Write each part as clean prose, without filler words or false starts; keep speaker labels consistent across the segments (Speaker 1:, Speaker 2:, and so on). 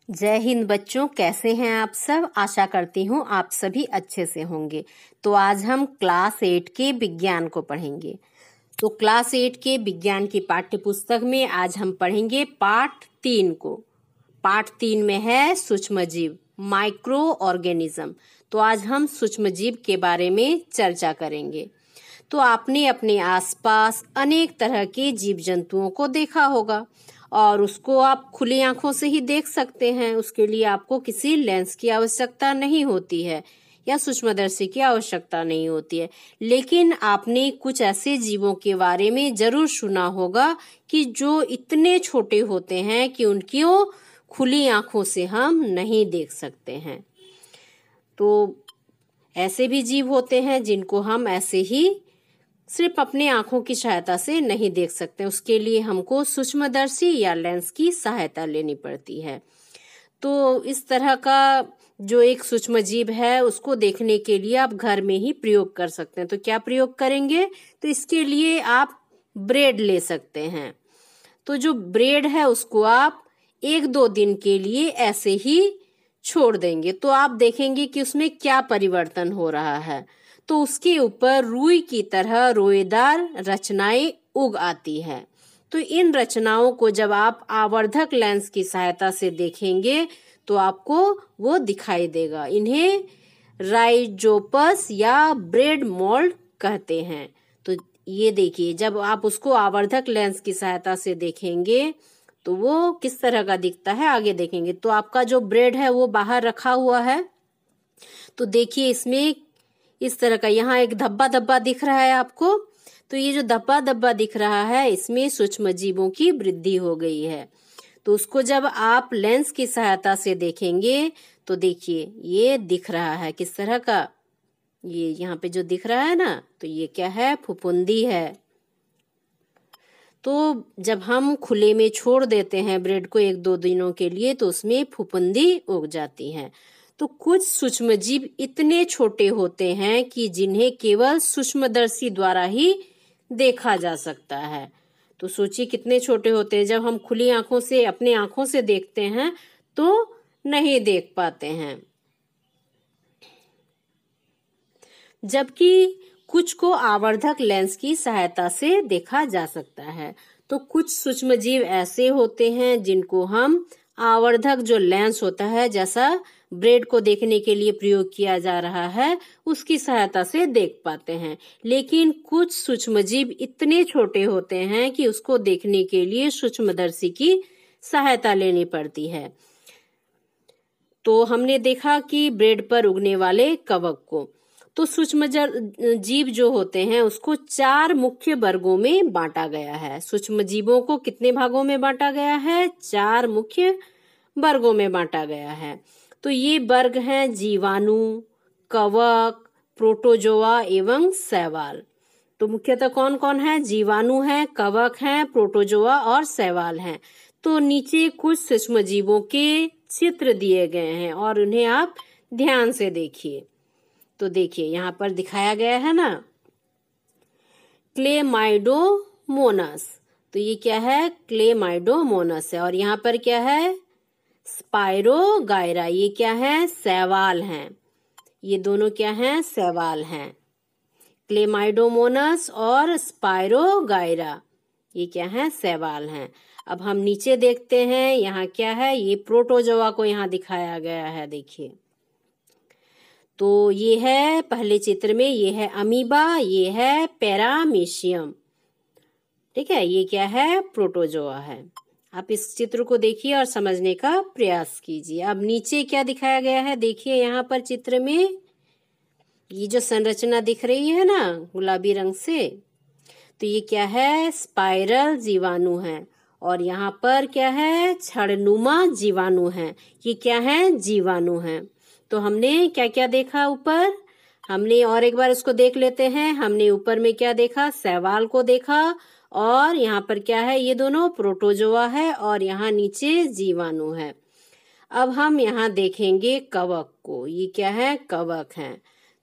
Speaker 1: जय हिंद बच्चों, कैसे हैं आप सब। आशा करती हूँ आप सभी अच्छे से होंगे। तो आज हम क्लास 8 के विज्ञान को पढ़ेंगे। तो क्लास 8 के विज्ञान की पाठ्य पुस्तक में आज हम पढ़ेंगे पाठ 3 को। पाठ 3 में है सूक्ष्म जीव, माइक्रो ऑर्गेनिज्म। तो आज हम सूक्ष्म जीव के बारे में चर्चा करेंगे। तो आपने अपने आसपास अनेक तरह के जीव जंतुओं को देखा होगा और उसको आप खुली आंखों से ही देख सकते हैं। उसके लिए आपको किसी लेंस की आवश्यकता नहीं होती है या सूक्ष्मदर्शी की आवश्यकता नहीं होती है। लेकिन आपने कुछ ऐसे जीवों के बारे में जरूर सुना होगा कि जो इतने छोटे होते हैं कि उनकी खुली आंखों से हम नहीं देख सकते हैं। तो ऐसे भी जीव होते हैं जिनको हम ऐसे ही सिर्फ अपने आंखों की सहायता से नहीं देख सकते, उसके लिए हमको सूक्ष्मदर्शी या लेंस की सहायता लेनी पड़ती है। तो इस तरह का जो एक सूक्ष्म जीव है उसको देखने के लिए आप घर में ही प्रयोग कर सकते हैं। तो क्या प्रयोग करेंगे? तो इसके लिए आप ब्रेड ले सकते हैं। तो जो ब्रेड है उसको आप 1-2 दिन के लिए ऐसे ही छोड़ देंगे तो आप देखेंगे कि उसमें क्या परिवर्तन हो रहा है। तो उसके ऊपर रुई की तरह रोएदार रचनाएं उग आती है। तो इन रचनाओं को जब आप आवर्धक लेंस की सहायता से देखेंगे तो आपको वो दिखाई देगा। इन्हें राइजोपस या ब्रेड मोल्ड कहते हैं। तो ये देखिए, जब आप उसको आवर्धक लेंस की सहायता से देखेंगे तो वो किस तरह का दिखता है आगे देखेंगे। तो आपका जो ब्रेड है वो बाहर रखा हुआ है। तो देखिए इसमें इस तरह का यहाँ एक धब्बा धब्बा दिख रहा है आपको। तो ये जो धब्बा धब्बा दिख रहा है इसमें सूक्ष्म जीवों की वृद्धि हो गई है। तो उसको जब आप लेंस की सहायता से देखेंगे तो देखिए ये दिख रहा है किस तरह का। ये यहाँ पे जो दिख रहा है ना, तो ये क्या है? फफूंदी है। तो जब हम खुले में छोड़ देते हैं ब्रेड को 1-2 दिनों के लिए तो उसमें फफूंदी उग जाती है। तो कुछ सूक्ष्म जीव इतने छोटे होते हैं कि जिन्हें केवल सूक्ष्मदर्शी द्वारा ही देखा जा सकता है। तो सोचिए कितने छोटे होते हैं। जब हम खुली आंखों से अपने आंखों से देखते हैं तो नहीं देख पाते हैं, जबकि कुछ को आवर्धक लेंस की सहायता से देखा जा सकता है। तो कुछ सूक्ष्म जीव ऐसे होते हैं जिनको हम आवर्धक जो लेंस होता है, जैसा ब्रेड को देखने के लिए प्रयोग किया जा रहा है, उसकी सहायता से देख पाते हैं। लेकिन कुछ सूक्ष्म जीव इतने छोटे होते हैं कि उसको देखने के लिए सूक्ष्मदर्शी की सहायता लेनी पड़ती है। तो हमने देखा कि ब्रेड पर उगने वाले कवक को। तो सूक्ष्म जीव जो होते हैं उसको 4 मुख्य वर्गों में बांटा गया है। सूक्ष्म जीवों को कितने भागों में बांटा गया है? 4 मुख्य वर्गों में बांटा गया है। तो ये वर्ग हैं जीवाणु, कवक, प्रोटोजोआ एवं शैवाल। तो मुख्यतः कौन कौन है? जीवाणु हैं, कवक हैं, प्रोटोजोआ और शैवाल हैं। तो नीचे कुछ सूक्ष्म जीवों के चित्र दिए गए हैं और उन्हें आप ध्यान से देखिए। तो देखिए यहाँ पर दिखाया गया है ना, क्लेमाइडोमोनास। तो ये क्या है? क्लेमाइडोमोनास है। और यहाँ पर क्या है? स्पाइरोगायरा। ये क्या है? शैवाल हैं। ये दोनों क्या हैं? शैवाल हैं। क्लेमाइडोमोनास और स्पाइरोगायरा ये क्या है? शैवाल हैं। अब हम नीचे देखते हैं, यहाँ क्या है? ये प्रोटोजोआ को यहाँ दिखाया गया है। देखिए तो ये है पहले चित्र में, ये है अमीबा, ये है पैरामीशियम। ठीक है, ये क्या है? प्रोटोजोआ है। आप इस चित्र को देखिए और समझने का प्रयास कीजिए। अब नीचे क्या दिखाया गया है? देखिए यहाँ पर चित्र में ये जो संरचना दिख रही है ना गुलाबी रंग से, तो ये क्या है? स्पाइरल जीवाणु है। और यहाँ पर क्या है? छड़नुमा जीवाणु है। ये क्या है? जीवाणु है। तो हमने क्या क्या देखा ऊपर? हमने और एक बार इसको देख लेते हैं। हमने ऊपर में क्या देखा? शैवाल को देखा। और यहाँ पर क्या है? ये दोनों प्रोटोजोआ है और यहाँ नीचे जीवाणु है। अब हम यहाँ देखेंगे कवक को। ये क्या है? कवक है।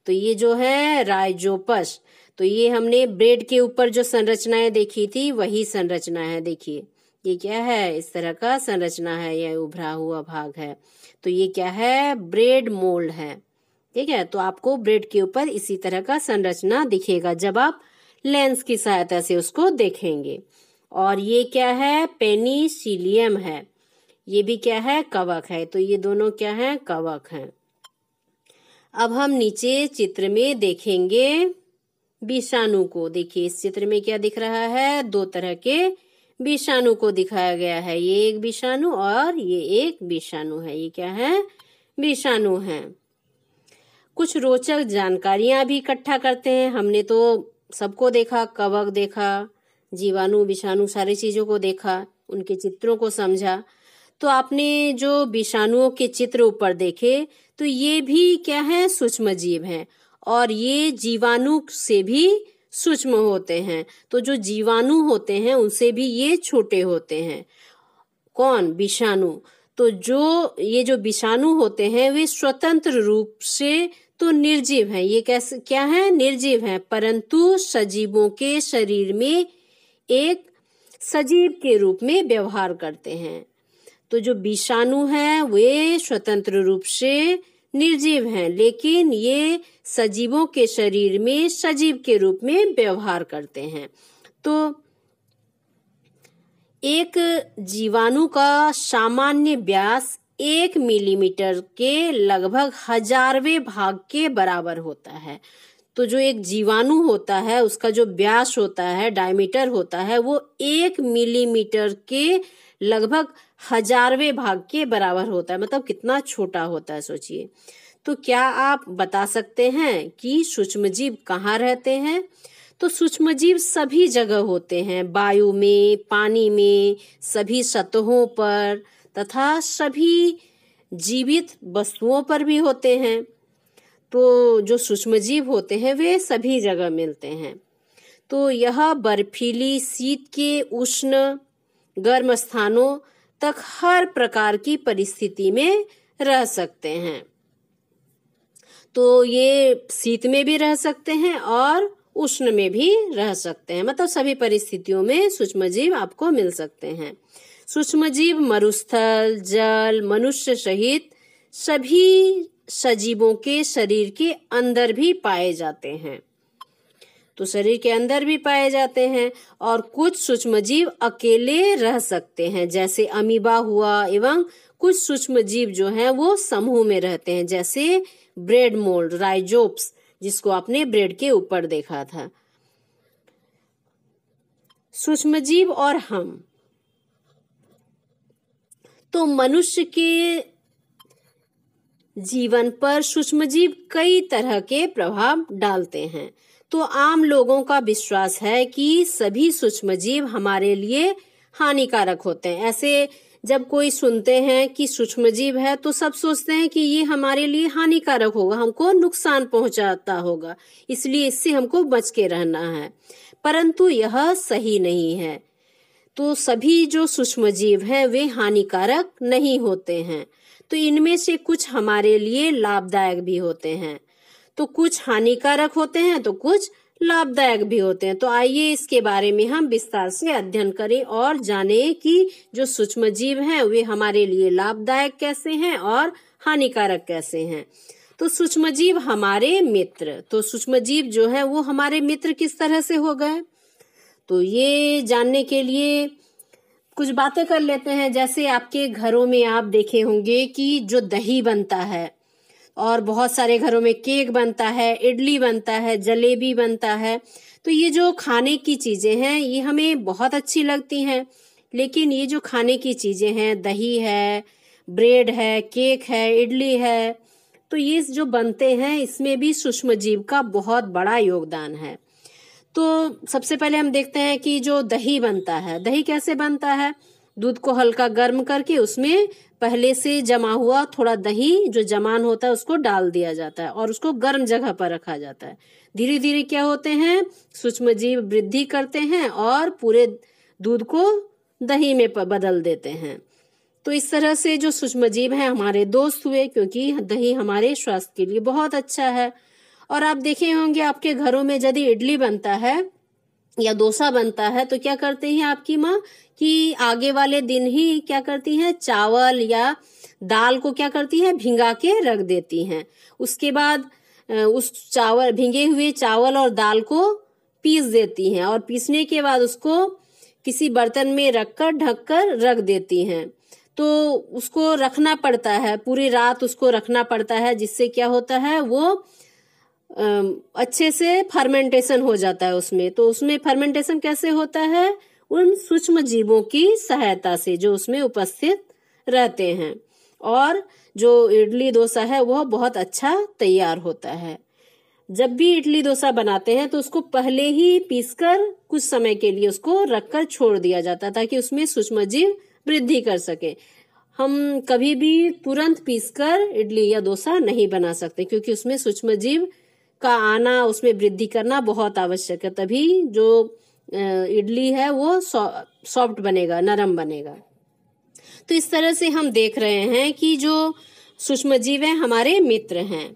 Speaker 1: तो ये जो है राइजोपस। तो ये हमने ब्रेड के ऊपर जो संरचनाएं देखी थी वही संरचना है। देखिए ये क्या है, इस तरह का संरचना है, यह उभरा हुआ भाग है। तो ये क्या है, ब्रेड मोल्ड है। ठीक है, तो आपको ब्रेड के ऊपर इसी तरह का संरचना दिखेगा जब आप लेंस की सहायता से उसको देखेंगे। और ये क्या है, पेनिसिलियम है। ये भी क्या है, कवक है। तो ये दोनों क्या है, कवक हैं। अब हम नीचे चित्र में देखेंगे विषाणु को। देखिए इस चित्र में क्या दिख रहा है, दो तरह के विषाणु को दिखाया गया है। ये एक विषाणु और ये एक विषाणु है। ये क्या है, विषाणु है। कुछ रोचक जानकारियां भी इकट्ठा करते हैं। हमने तो सबको देखा, कवक देखा, जीवाणु, विषाणु, सारी चीजों को देखा, उनके चित्रों को समझा। तो आपने जो विषाणुओं के चित्र ऊपर देखे, तो ये भी क्या है, सूक्ष्म जीव हैं और ये जीवाणु से भी सूक्ष्म होते हैं। तो जो जीवाणु होते हैं उनसे भी ये छोटे होते हैं। कौन, विषाणु। तो ये जो विषाणु होते हैं वे स्वतंत्र रूप से तो निर्जीव हैं। ये कैसे, क्या है, निर्जीव हैं, परंतु सजीवों के शरीर में एक सजीव के रूप में व्यवहार करते हैं। तो जो विषाणु हैं वे स्वतंत्र रूप से निर्जीव हैं, लेकिन ये सजीवों के शरीर में सजीव के रूप में व्यवहार करते हैं। तो एक जीवाणु का सामान्य व्यास 1 मिलीमीटर के लगभग 1000वें भाग के बराबर होता है। तो जो एक जीवाणु होता है उसका जो व्यास होता है, डायमीटर होता है, वो 1 मिलीमीटर के लगभग 1000वें भाग के बराबर होता है। मतलब कितना छोटा होता है, सोचिए। तो क्या आप बता सकते हैं कि सूक्ष्मजीव कहाँ रहते हैं? तो सूक्ष्मजीव सभी जगह होते हैं, वायु में, पानी में, सभी सतहों पर तथा सभी जीवित वस्तुओं पर भी होते हैं। तो जो सूक्ष्मजीव होते हैं वे सभी जगह मिलते हैं। तो यह बर्फीली, शीत के, उष्ण, गर्म स्थानों तक हर प्रकार की परिस्थिति में रह सकते हैं। तो ये शीत में भी रह सकते हैं और उष्ण में भी रह सकते हैं। मतलब सभी परिस्थितियों में सूक्ष्मजीव आपको मिल सकते हैं। सूक्ष्मजीव मरुस्थल, जल, मनुष्य सहित सभी सजीवों के शरीर के अंदर भी पाए जाते हैं। तो शरीर के अंदर भी पाए जाते हैं। और कुछ सूक्ष्मजीव अकेले रह सकते हैं, जैसे अमीबा हुआ, एवं कुछ सूक्ष्मजीव जो हैं वो समूह में रहते हैं, जैसे ब्रेड मोल्ड, राइजोप्स, जिसको आपने ब्रेड के ऊपर देखा था। सूक्ष्मजीव और हम, तो मनुष्य के जीवन पर सूक्ष्मजीव कई तरह के प्रभाव डालते हैं। तो आम लोगों का विश्वास है कि सभी सूक्ष्मजीव हमारे लिए हानिकारक होते हैं। ऐसे जब कोई सुनते हैं कि सूक्ष्मजीव है तो सब सोचते हैं कि ये हमारे लिए हानिकारक होगा, हमको नुकसान पहुंचाता होगा, इसलिए इससे हमको बच के रहना है। परंतु यह सही नहीं है। तो सभी जो सूक्ष्मजीव हैं वे हानिकारक नहीं होते हैं। तो इनमें से कुछ हमारे लिए लाभदायक भी होते हैं। तो कुछ हानिकारक होते हैं तो कुछ लाभदायक भी होते हैं। तो आइए इसके बारे में हम विस्तार से अध्ययन करें और जानें कि जो सूक्ष्मजीव हैं वे हमारे लिए लाभदायक कैसे हैं और हानिकारक कैसे हैं। तो सूक्ष्मजीव हमारे मित्र, तो सूक्ष्मजीव जो है वो हमारे मित्र किस तरह से हो गए, तो ये जानने के लिए कुछ बातें कर लेते हैं। जैसे आपके घरों में आप देखे होंगे कि जो दही बनता है और बहुत सारे घरों में केक बनता है, इडली बनता है, जलेबी बनता है। तो ये जो खाने की चीजें हैं ये हमें बहुत अच्छी लगती हैं, लेकिन ये जो खाने की चीजें हैं, दही है, ब्रेड है, केक है, इडली है, तो ये जो बनते हैं इसमें भी सूक्ष्मजीव का बहुत बड़ा योगदान है। तो सबसे पहले हम देखते हैं कि जो दही बनता है, दही कैसे बनता है। दूध को हल्का गर्म करके उसमें पहले से जमा हुआ थोड़ा दही जो जमान होता है उसको डाल दिया जाता है और उसको गर्म जगह पर रखा जाता है। धीरे धीरे क्या होते हैं, सूक्ष्मजीव वृद्धि करते हैं और पूरे दूध को दही में बदल देते हैं। तो इस तरह से जो सूक्ष्मजीव हैं हमारे दोस्त हुए, क्योंकि दही हमारे स्वास्थ्य के लिए बहुत अच्छा है। और आप देखे होंगे आपके घरों में यदि इडली बनता है, या डोसा बनता है तो क्या करते हैं आपकी माँ कि आगे वाले दिन ही क्या करती हैं, चावल या दाल को क्या करती है, भिंगा के रख देती हैं। उसके बाद उस चावल, भिंगे हुए चावल और दाल को पीस देती हैं और पीसने के बाद उसको किसी बर्तन में रखकर ढककर रख देती हैं। तो उसको रखना पड़ता है, पूरी रात उसको रखना पड़ता है, जिससे क्या होता है वो अच्छे से फर्मेंटेशन हो जाता है उसमें। तो उसमें फर्मेंटेशन कैसे होता है, उन सूक्ष्म जीवों की सहायता से जो उसमें उपस्थित रहते हैं, और जो इडली डोसा है वह बहुत अच्छा तैयार होता है। जब भी इडली डोसा बनाते हैं तो उसको पहले ही पीसकर कुछ समय के लिए उसको रखकर छोड़ दिया जाता है ताकि उसमें सूक्ष्म जीव वृद्धि कर सके। हम कभी भी तुरंत पीसकर इडली या डोसा नहीं बना सकते, क्योंकि उसमें सूक्ष्म जीव का आना, उसमें वृद्धि करना बहुत आवश्यक है, तभी जो इडली है वो सॉफ्ट बनेगा, नरम बनेगा। तो इस तरह से हम देख रहे हैं कि जो सूक्ष्म जीव हैं हमारे मित्र हैं।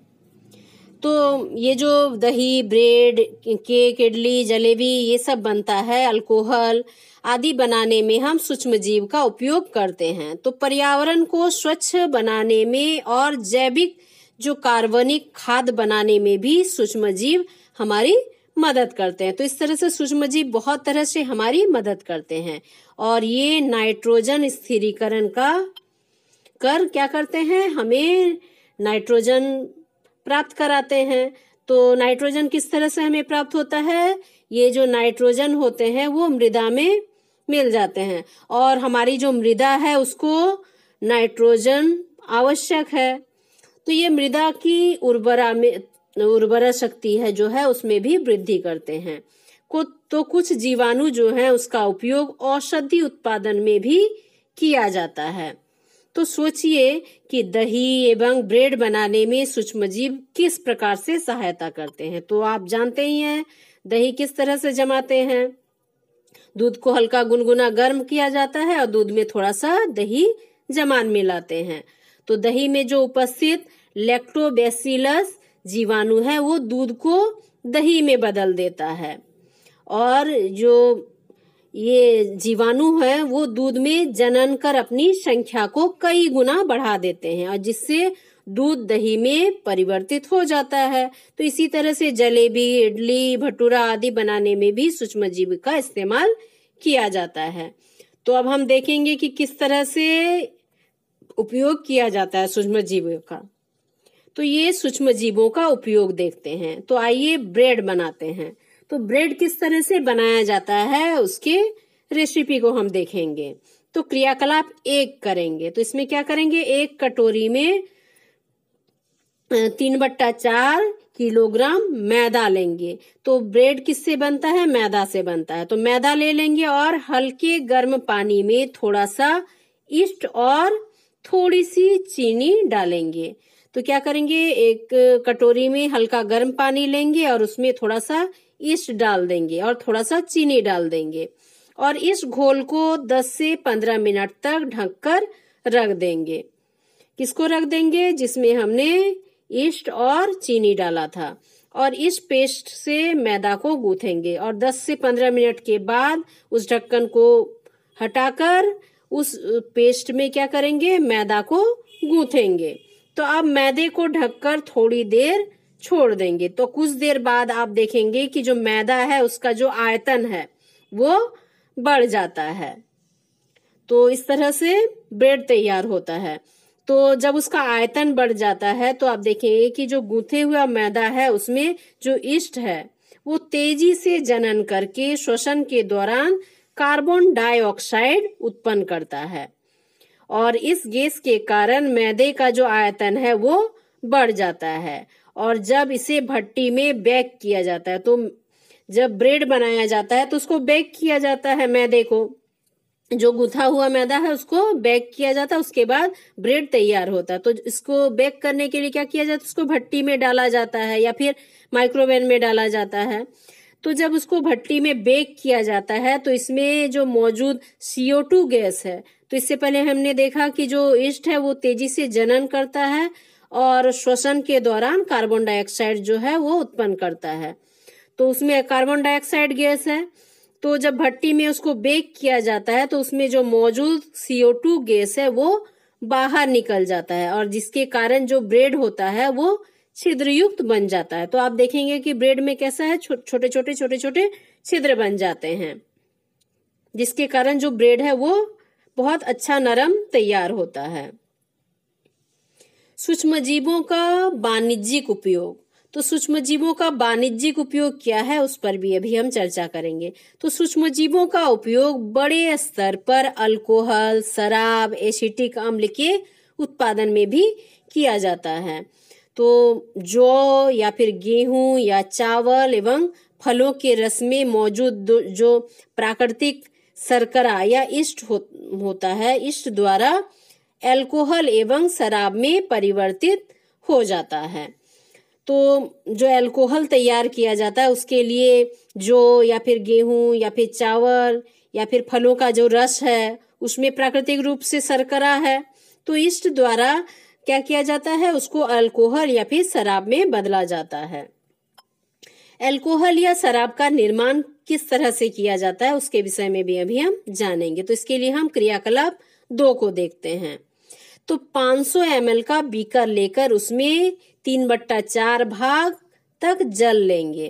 Speaker 1: तो ये जो दही, ब्रेड, केक, इडली, जलेबी ये सब बनता है, अल्कोहल आदि बनाने में हम सूक्ष्म जीव का उपयोग करते हैं। तो पर्यावरण को स्वच्छ बनाने में और जैविक जो कार्बनिक खाद बनाने में भी सूक्ष्म जीव हमारी मदद करते हैं। तो इस तरह से सूक्ष्म जीव बहुत तरह से हमारी मदद करते हैं, और ये नाइट्रोजन स्थिरीकरण का क्या करते हैं, हमें नाइट्रोजन प्राप्त कराते हैं। तो नाइट्रोजन किस तरह से हमें प्राप्त होता है, ये जो नाइट्रोजन होते हैं वो मृदा में मिल जाते हैं, और हमारी जो मृदा है उसको नाइट्रोजन आवश्यक है। तो ये मृदा की उर्वरा शक्ति है जो है उसमें भी वृद्धि करते हैं। तो कुछ जीवाणु जो है उसका उपयोग औषधि उत्पादन में भी किया जाता है। तो सोचिए कि दही एवं ब्रेड बनाने में सूक्ष्मजीव किस प्रकार से सहायता करते हैं। तो आप जानते ही हैं दही किस तरह से जमाते हैं। दूध को हल्का गुनगुना गर्म किया जाता है और दूध में थोड़ा सा दही जमान मिलाते हैं। तो दही में जो उपस्थित लैक्टोबैसिलस जीवाणु है वो दूध को दही में बदल देता है, और जो ये जीवाणु है वो दूध में जनन कर अपनी संख्या को कई गुना बढ़ा देते हैं, और जिससे दूध दही में परिवर्तित हो जाता है। तो इसी तरह से जलेबी, इडली, भटूरा आदि बनाने में भी सूक्ष्मजीव का इस्तेमाल किया जाता है। तो अब हम देखेंगे कि किस तरह से उपयोग किया जाता है सूक्ष्मजीवों का। तो ये सूक्ष्मजीवों का उपयोग देखते हैं। तो आइए ब्रेड बनाते हैं। तो ब्रेड किस तरह से बनाया जाता है उसके रेसिपी को हम देखेंगे। तो क्रियाकलाप 1 करेंगे। तो इसमें क्या करेंगे, एक कटोरी में 3/4 किलोग्राम मैदा लेंगे। तो ब्रेड किससे बनता है, मैदा से बनता है। तो मैदा ले लेंगे और हल्के गर्म पानी में थोड़ा सा ईस्ट और थोड़ी सी चीनी डालेंगे। तो क्या करेंगे, एक कटोरी में हल्का गर्म पानी लेंगे और उसमें थोड़ा सा ईस्ट डाल देंगे और थोड़ा सा चीनी डाल देंगे, और इस घोल को 10 से 15 मिनट तक ढककर रख देंगे। किसको रख देंगे, जिसमें हमने ईस्ट और चीनी डाला था, और इस पेस्ट से मैदा को गूंथेंगे, और 10 से 15 मिनट के बाद उस ढक्कन को हटाकर उस पेस्ट में क्या करेंगे, मैदा को गूंथेंगे। तो अब मैदे को ढककर थोड़ी देर छोड़ देंगे। तो कुछ देर बाद आप देखेंगे कि जो मैदा है उसका जो आयतन है वो बढ़ जाता है। तो इस तरह से ब्रेड तैयार होता है। तो जब उसका आयतन बढ़ जाता है तो आप देखेंगे कि जो गूंथे हुआ मैदा है उसमें जो ईस्ट है वो तेजी से जनन करके श्वसन के दौरान कार्बन डाइऑक्साइड उत्पन्न करता है, और इस गैस के कारण मैदे का जो आयतन है वो बढ़ जाता है। और जब इसे भट्टी में बेक किया जाता है, तो जब ब्रेड बनाया जाता है तो उसको बेक किया जाता है, मैदे को, जो गुथा हुआ मैदा है उसको बेक किया जाता है, उसके बाद ब्रेड तैयार होता है। तो इसको बेक करने के लिए क्या किया जाता है, उसको भट्टी में डाला जाता है या फिर माइक्रोवेव में डाला जाता है। तो जब उसको भट्टी में बेक किया जाता है तो इसमें जो मौजूद CO2 गैस है, तो इससे पहले हमने देखा कि जो ईस्ट है वो तेजी से जनन करता है और श्वसन के दौरान कार्बन डाइऑक्साइड जो है वो उत्पन्न करता है। तो उसमें कार्बन डाइऑक्साइड गैस है, तो जब भट्टी में उसको बेक किया जाता है तो उसमें जो मौजूद CO2 गैस है वो बाहर निकल जाता है, और जिसके कारण जो ब्रेड होता है वो छिद्रयुक्त बन जाता है। तो आप देखेंगे कि ब्रेड में कैसा है, छोटे छोटे छिद्र बन जाते हैं, जिसके कारण जो ब्रेड है वो बहुत अच्छा नरम तैयार होता है। सूक्ष्मजीवों का वाणिज्यिक उपयोग। तो सूक्ष्मजीवों का वाणिज्यिक उपयोग क्या है उस पर भी अभी हम चर्चा करेंगे। तो सूक्ष्मजीवों का उपयोग बड़े स्तर पर अल्कोहल, शराब, एसिटिक अम्ल के उत्पादन में भी किया जाता है। तो जौ या फिर गेहूं या चावल एवं फलों के रस में मौजूद जो प्राकृतिक शर्करा या ईस्ट होता है, ईस्ट द्वारा अल्कोहल एवं शराब में परिवर्तित हो जाता है। तो जो अल्कोहल तैयार किया जाता है उसके लिए जौ या फिर गेहूं या फिर चावल या फिर फलों का जो रस है उसमें प्राकृतिक रूप से शर्करा है, तो ईस्ट द्वारा क्या किया जाता है, उसको अल्कोहल या फिर शराब में बदला जाता है। अल्कोहल या शराब का निर्माण किस तरह से किया जाता है उसके विषय में भी अभी हम जानेंगे। तो इसके लिए हम क्रियाकलाप 2 को देखते हैं। तो 500 ml का बीकर लेकर उसमें 3/4 भाग तक जल लेंगे।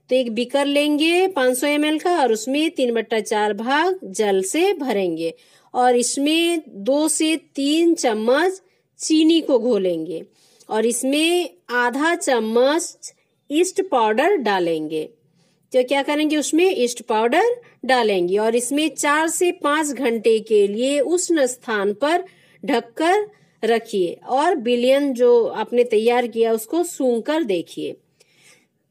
Speaker 1: तो एक बीकर लेंगे 500 ml का और उसमें 3/4 भाग जल से भरेंगे और इसमें 2 से 3 चम्मच चीनी को घोलेंगे और इसमें आधा चम्मच ईस्ट पाउडर डालेंगे। तो क्या करेंगे, उसमें ईस्ट पाउडर डालेंगे और इसमें 4 से 5 घंटे के लिए उष्ण स्थान पर ढककर रखिए और विलयन जो आपने तैयार किया उसको सूंघ कर देखिए।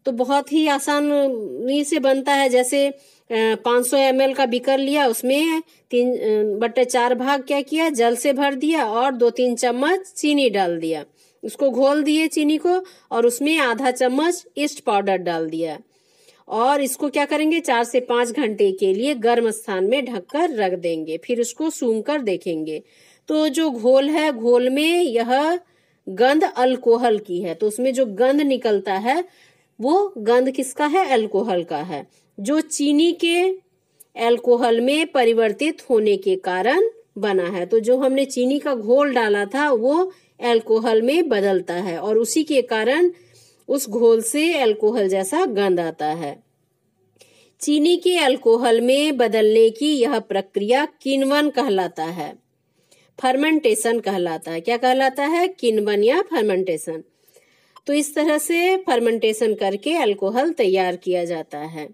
Speaker 1: तो बहुत ही आसानी से बनता है। जैसे 500 ml का बीकर लिया, उसमें 3/4 भाग क्या किया, जल से भर दिया और 2-3 चम्मच चीनी डाल दिया, उसको घोल दिए चीनी को और उसमें आधा चम्मच ईस्ट पाउडर डाल दिया और इसको क्या करेंगे 4 से 5 घंटे के लिए गर्म स्थान में ढककर रख देंगे। फिर उसको सूंघ कर देखेंगे तो जो घोल है, घोल में यह गंध अल्कोहल की है। तो उसमें जो गंध निकलता है वो गंध किसका है, अल्कोहल का है, जो चीनी के अल्कोहल में परिवर्तित होने के कारण बना है। तो जो हमने चीनी का घोल डाला था वो अल्कोहल में बदलता है और उसी के कारण उस घोल से अल्कोहल जैसा गंध आता है। चीनी के अल्कोहल में बदलने की यह प्रक्रिया किण्वन कहलाता है, फर्मेंटेशन कहलाता है। क्या कहलाता है, किण्वन या फर्मेंटेशन। तो इस तरह से फर्मेंटेशन करके अल्कोहल तैयार किया जाता है।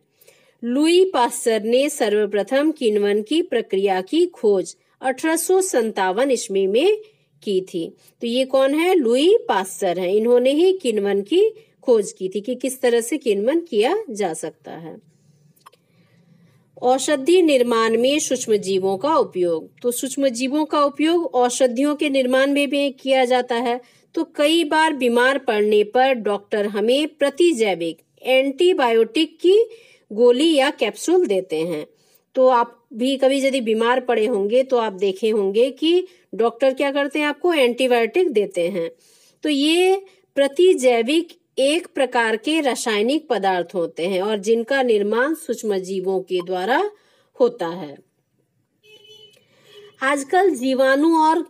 Speaker 1: लुई पास्चर ने सर्वप्रथम किण्वन की प्रक्रिया की खोज 1857 ईस्वी में की थी। तो ये कौन है, लुई पास्चर है। इन्होंने ही किण्वन की खोज की थी कि किस तरह से किण्वन किया जा सकता है। औषधि निर्माण में सूक्ष्मजीवों का उपयोग। तो सूक्ष्मजीवों का उपयोग औषधियों के निर्माण में भी किया जाता है। तो कई बार बीमार पड़ने पर डॉक्टर हमें प्रतिजैविक एंटीबायोटिक की गोली या कैप्सूल देते हैं। तो आप भी कभी यदि बीमार पड़े होंगे तो आप देखे होंगे कि डॉक्टर क्या करते हैं, आपको एंटीबायोटिक देते हैं। तो ये प्रतिजैविक एक प्रकार के रासायनिक पदार्थ होते हैं और जिनका निर्माण सूक्ष्मजीवों के द्वारा होता है। आजकल जीवाणु और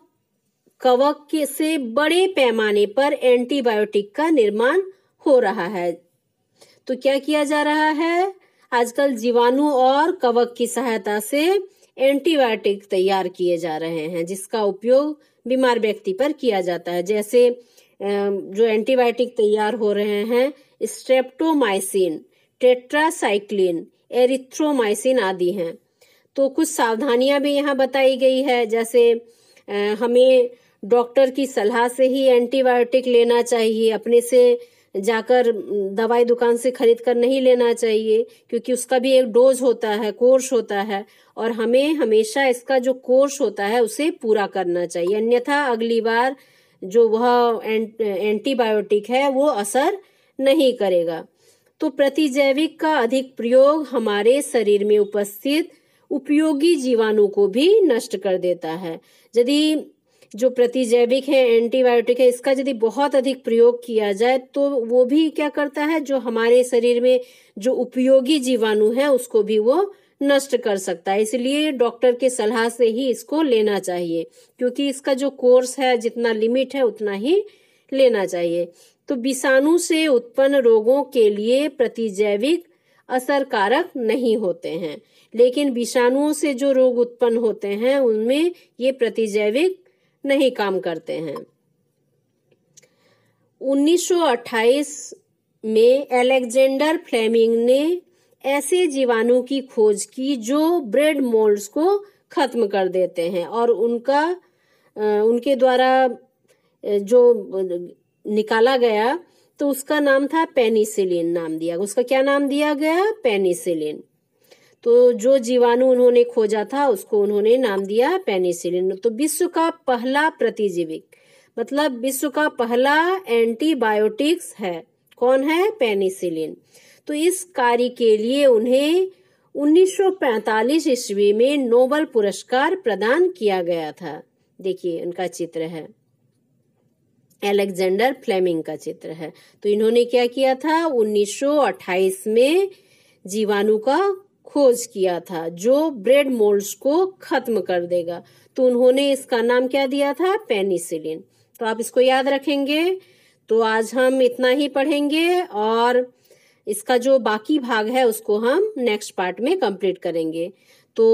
Speaker 1: कवक के से बड़े पैमाने पर एंटीबायोटिक का निर्माण हो रहा है। तो क्या किया जा रहा है, आजकल जीवाणु और कवक की सहायता से एंटीबायोटिक तैयार किए जा रहे हैं जिसका उपयोग बीमार व्यक्ति पर किया जाता है। जैसे जो एंटीबायोटिक तैयार हो रहे हैं, स्ट्रेप्टोमाइसिन, टेट्रासाइक्लिन, एरिथ्रोमाइसिन आदि हैं। तो कुछ सावधानियां भी यहाँ बताई गई है। जैसे हमें डॉक्टर की सलाह से ही एंटीबायोटिक लेना चाहिए, अपने से जाकर दवाई दुकान से खरीद कर नहीं लेना चाहिए, क्योंकि उसका भी एक डोज होता है, कोर्स होता है और हमें हमेशा इसका जो कोर्स होता है उसे पूरा करना चाहिए, अन्यथा अगली बार जो वह एंटीबायोटिक है वो असर नहीं करेगा। तो प्रतिजैविक का अधिक प्रयोग हमारे शरीर में उपस्थित उपयोगी जीवाणु को भी नष्ट कर देता है। यदि जो प्रतिजैविक है, एंटीबायोटिक है, इसका यदि बहुत अधिक प्रयोग किया जाए तो वो भी क्या करता है, जो हमारे शरीर में जो उपयोगी जीवाणु है उसको भी वो नष्ट कर सकता है। इसलिए डॉक्टर के सलाह से ही इसको लेना चाहिए, क्योंकि इसका जो कोर्स है, जितना लिमिट है उतना ही लेना चाहिए। तो विषाणु से उत्पन्न रोगों के लिए प्रतिजैविक असरकारक नहीं होते हैं, लेकिन विषाणुओं से जो रोग उत्पन्न होते हैं उनमें ये प्रतिजैविक नहीं काम करते हैं। 1928 में अलेक्जेंडर फ्लेमिंग ने ऐसे जीवाणु की खोज की जो ब्रेड मोल्ड्स को खत्म कर देते हैं, और उनके द्वारा जो निकाला गया तो उसका नाम था पेनिसिलिन। नाम दिया उसका, क्या नाम दिया गया? पेनिसिलिन। तो जो जीवाणु उन्होंने खोजा था उसको उन्होंने नाम दिया पेनिसिलिन। तो विश्व का पहला प्रतिजैविक, मतलब विश्व का पहला एंटीबायोटिक्स है। कौन है? पेनिसिलिन। तो इस कार्य के लिए उन्हें 1945 ईस्वी में नोबेल पुरस्कार प्रदान किया गया था। देखिए उनका चित्र है, अलेक्जेंडर फ्लेमिंग का चित्र है। तो इन्होंने क्या किया था? 1928 में जीवाणु का खोज किया था जो ब्रेड मोल्ड्स को खत्म कर देगा। तो उन्होंने इसका नाम क्या दिया था? पेनिसिलिन। तो आप इसको याद रखेंगे। तो आज हम इतना ही पढ़ेंगे, और इसका जो बाकी भाग है उसको हम नेक्स्ट पार्ट में कंप्लीट करेंगे। तो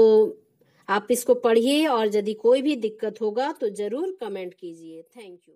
Speaker 1: आप इसको पढ़िए, और यदि कोई भी दिक्कत होगा तो जरूर कमेंट कीजिए। Thank you.